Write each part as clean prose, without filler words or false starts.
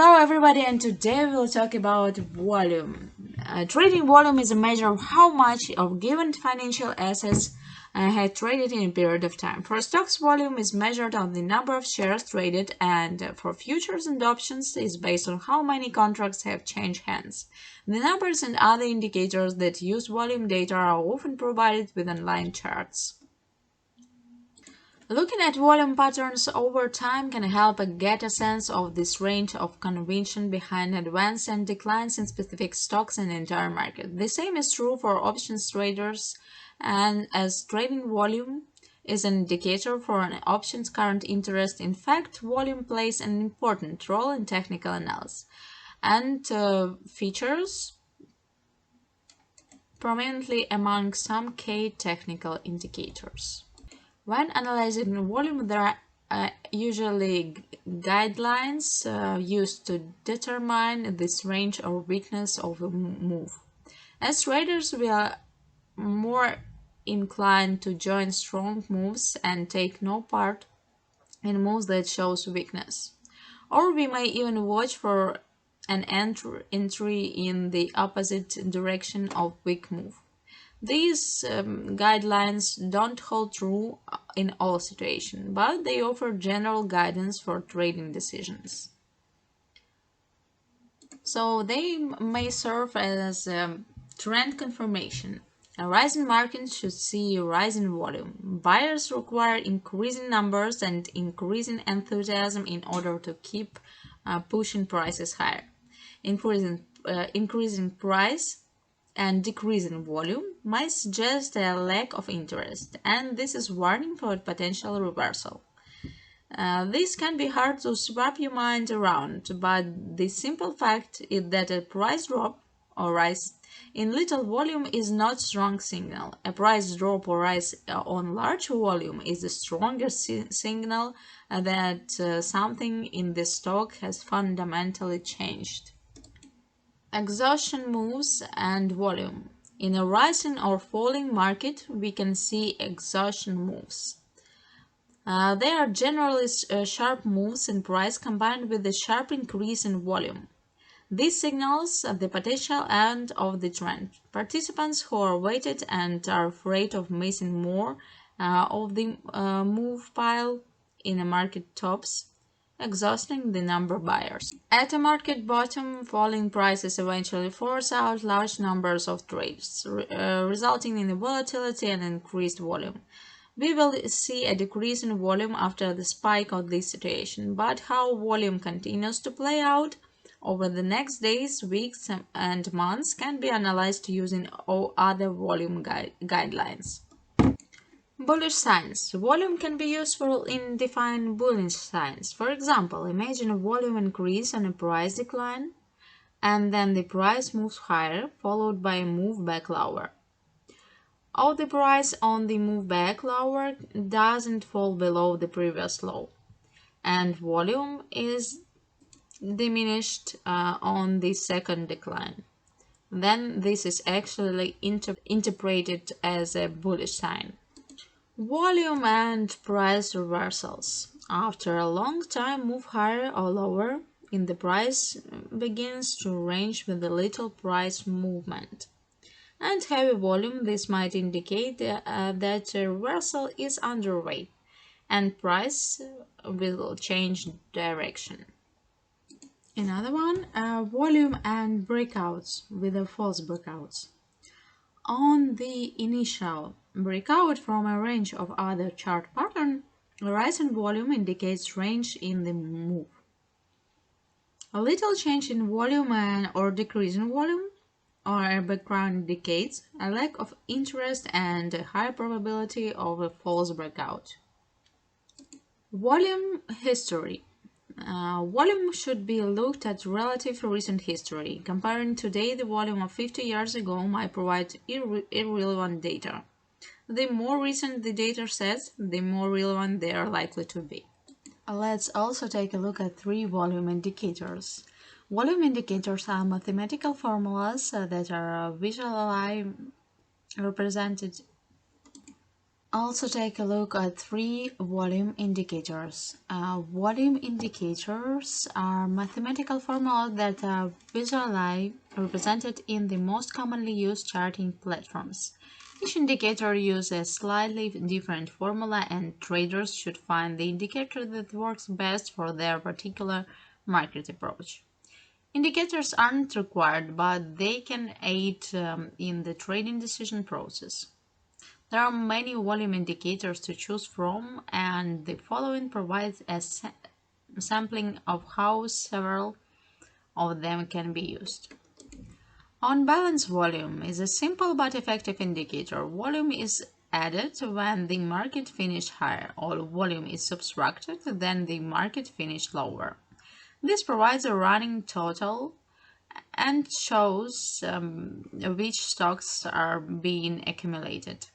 Hello everybody, and today we'll talk about volume. Trading volume is a measure of how much of given financial assets had traded in a period of time. For stocks, volume is measured on the number of shares traded, and for futures and options is based on how many contracts have changed hands. The numbers and other indicators that use volume data are often provided with online charts. Looking at volume patterns over time can help get a sense of this range of convention behind advances and declines in specific stocks and the entire market. The same is true for options traders, and as trading volume is an indicator for an option's current interest. In fact, volume plays an important role in technical analysis and features prominently among some key technical indicators. When analyzing volume, there are usually guidelines used to determine this range or weakness of a move. As traders, we are more inclined to join strong moves and take no part in moves that shows weakness. Or we may even watch for an entry in the opposite direction of weak move. These guidelines don't hold true in all situations, but they offer general guidance for trading decisions. So they may serve as trend confirmation. A rising market should see a rising volume. Buyers require increasing numbers and increasing enthusiasm in order to keep pushing prices higher. Increasing price and decrease in volume might suggest a lack of interest, and this is warning for a potential reversal. This can be hard to wrap your mind around, but the simple fact is that a price drop or rise in little volume is not a strong signal. A price drop or rise on large volume is a stronger signal that something in the stock has fundamentally changed. Exhaustion moves and volume. In a rising or falling market, we can see exhaustion moves. They are generally sharp moves in price combined with a sharp increase in volume. This signals the potential end of the trend. Participants who are weighted and are afraid of missing more of the move pile in a market tops, exhausting the number of buyers. At a market bottom, falling prices eventually force out large numbers of trades, resulting in volatility and increased volume. We will see a decrease in volume after the spike of this situation, but how volume continues to play out over the next days, weeks, and months can be analyzed using all other volume guidelines. Bullish signs. Volume can be useful in defining bullish signs. For example, imagine a volume increase and a price decline, and then the price moves higher, followed by a move back lower. Or the price on the move back lower doesn't fall below the previous low, and volume is diminished on the second decline. Then this is actually interpreted as a bullish sign. Volume and price reversals. After a long time move higher or lower in the price begins to range with a little price movement. And heavy volume, this might indicate that a reversal is underway and price will change direction. Another one, volume and breakouts with a false breakouts. On the initial breakout from a range of other chart pattern, a rise in volume indicates range in the move. A little change in volume or decrease in volume or a background indicates a lack of interest and a high probability of a false breakout. Volume history. Volume should be looked at relative to recent history. Comparing today the volume of 50 years ago might provide irrelevant data. The more recent the data sets, the more relevant they are likely to be. Let's also take a look at three volume indicators. Volume indicators are mathematical formulas that are visually represented Also take a look at three volume indicators. Volume indicators are mathematical formulas that are visually represented in the most commonly used charting platforms. Each indicator uses a slightly different formula, and traders should find the indicator that works best for their particular market approach. Indicators aren't required, but they can aid in the trading decision process. There are many volume indicators to choose from, and the following provides a sampling of how several of them can be used. On-balance volume is a simple but effective indicator. Volume is added when the market finished higher, or volume is subtracted when the market finished lower. This provides a running total and shows which stocks are being accumulated.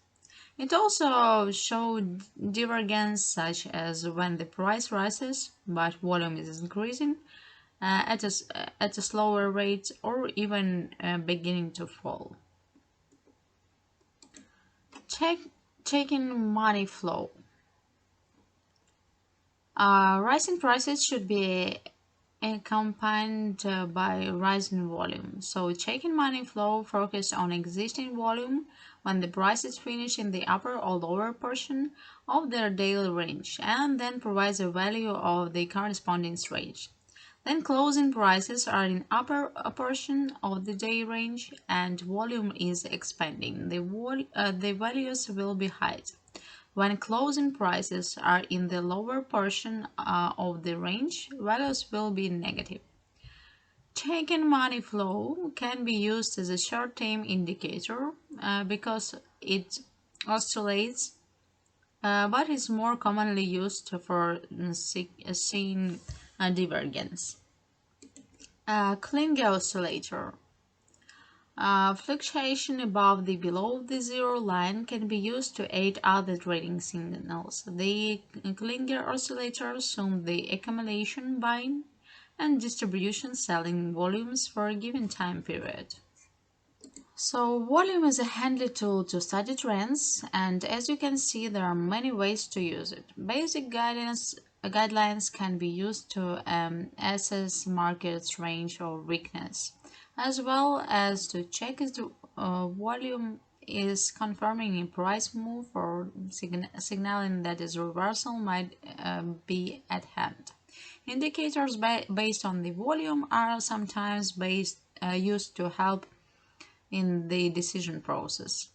It also showed divergence, such as when the price rises but volume is increasing at a slower rate, or even beginning to fall. Check Checking money flow. Rising prices should be accompanied by rising volume. So checking money flow focus on existing volume when the prices finish in the upper or lower portion of their daily range, and then provides a value of the corresponding range. Then closing prices are in upper portion of the day range and volume is expanding. The values will be high. When closing prices are in the lower portion of the range, values will be negative. Checking money flow can be used as a short-term indicator because it oscillates, but is more commonly used for seeing divergence. Klinger oscillator. Fluctuation above the below the zero line can be used to aid other trading signals. The Klinger oscillator assumes the accumulation buying and distribution selling volumes for a given time period. So volume is a handy tool to study trends, and as you can see, there are many ways to use it. Basic guidelines can be used to assess market's range or weakness, as well as to check if the volume is confirming a price move or signaling that its reversal might be at hand. Indicators based on the volume are sometimes used to help in the decision process.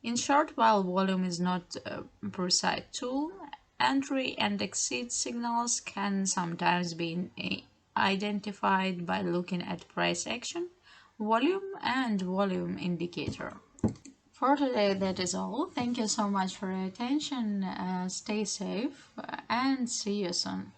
In short, while volume is not a precise tool, entry and exit signals can sometimes be identified by looking at price action, volume, and volume indicator. For today, that is all. Thank you so much for your attention. Stay safe and see you soon.